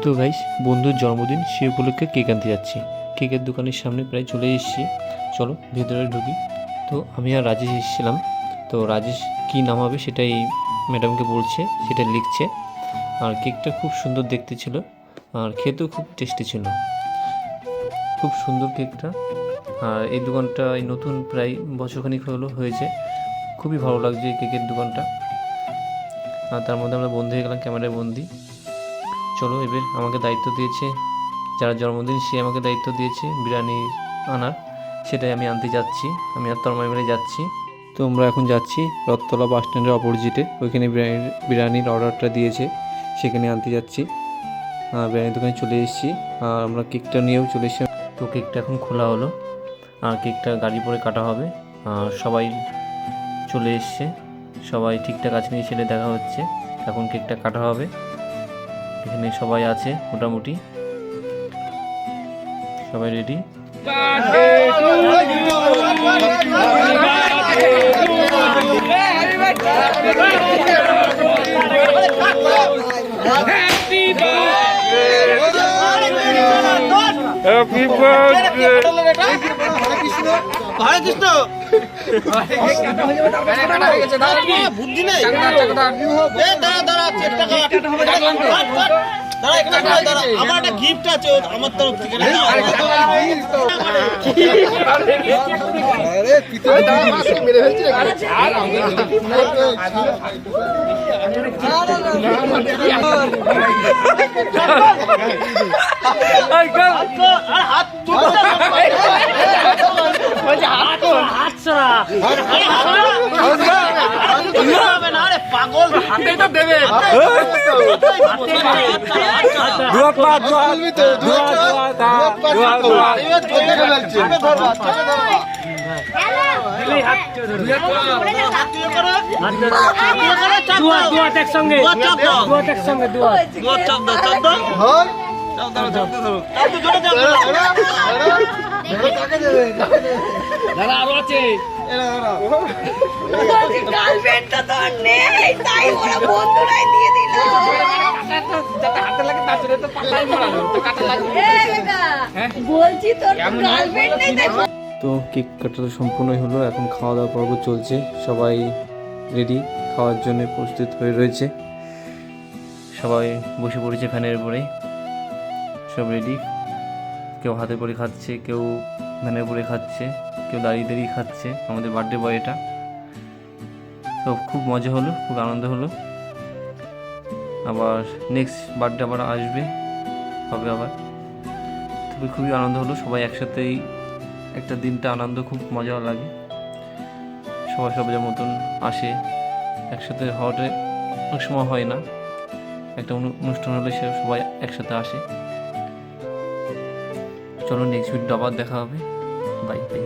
তো গাইস, বন্ধুর জন্মদিন সে উপলক্ষে কেক আনতে যাচ্ছি। কেকের দোকানের সামনে প্রায় চলে এসেছি, চলো ভেতরে ঢুকি। তো আমি আর রাজেশ এসেছিলাম। তো রাজেশ কী নামাবে সেটাই ম্যাডামকে বলছে, সেটা লিখছে। আর কেকটা খুব সুন্দর দেখতে ছিল, আর খেতেও খুব টেস্টি ছিল, খুব সুন্দর কেকটা। আর এই দোকানটা এই নতুন প্রায় বছরখানিক হয়েছে। খুবই ভালো লাগছে এই কেকের দোকানটা। আর তার মধ্যে আমরা বন্ধু হয়ে গেলাম, ক্যামেরায় বন্দি। চলো, এবার আমাকে দায়িত্ব দিয়েছে, যার জন্মদিন সে আমাকে দায়িত্ব দিয়েছে বিরিয়ানি আনার, সেটাই আমি আনতে যাচ্ছি। আমি আর তন্ময় মিলে যাচ্ছি। তো আমরা এখন যাচ্ছি রথতলা বাস স্ট্যান্ডের অপোজিটে, ওইখানে বিরিয়ানির অর্ডারটা দিয়েছে, সেখানে আনতে যাচ্ছি। বিরিয়ানির দোকানে চলে এসেছি, আর আমরা কেকটা নিয়েও চলে এসেছি। তো কেকটা এখন খোলা হলো, আর কেকটা গাড়ি পরে কাটা হবে। আর সবাই চলে এসছে, সবাই ঠিকঠাক আছে নিয়ে ছেলে দেখা হচ্ছে। এখন কেকটা কাটা হবে, এখানে সবাই আছে মোটামুটি, সবাই রেডি। হ্যাপি বার্থডে হরে কৃষ্ণ। বুদ্ধি নেই, আমার একটা গিফট আছে আমার তরফ থেকে। পাগল হাতে তো দেবে। একসঙ্গে আরো আছে। গার্লফ্রেন্ডটা তো আর নেই, তাই ওরা বন্ধুরাই দিয়ে দিল। হাতে লাগে তার জন্য তো পাতাই মারানো তো কাটা লাগবে। বলছি তোর গার্লফ্রেন্ড নেই তাই। তো কেক কাটা তো সম্পূর্ণই হলো, এখন খাওয়া দাওয়া পর্ব চলছে। সবাই রেডি, খাওয়ার জন্য প্রস্তুত হয়ে রয়েছে। সবাই বসে পড়েছে ফ্যানের উপরে, সব রেডি। কেউ হাতে করে খাচ্ছে, কেউ ফ্যানের উপরে খাচ্ছে, কেউ দাঁড়িয়ে দাঁড়িয়ে খাচ্ছে। আমাদের বার্থডে বয় এটা। তো খুব মজা হলো, খুব আনন্দ হলো। আবার নেক্সট বার্থডে আবার আসবে, হবে আবার। তবে খুবই আনন্দ হলো, সবাই একসাথেই একটা দিনটা আনন্দ, খুব মজা লাগে। সবাই সবার মতন আসে একসাথে, হওয়াটা অনেক সময় হয় না। একটা অনুষ্ঠান হলে সে সবাই একসাথে আসে। চলো নেক্সট ভিডিও আবার দেখা হবে। Bye bye.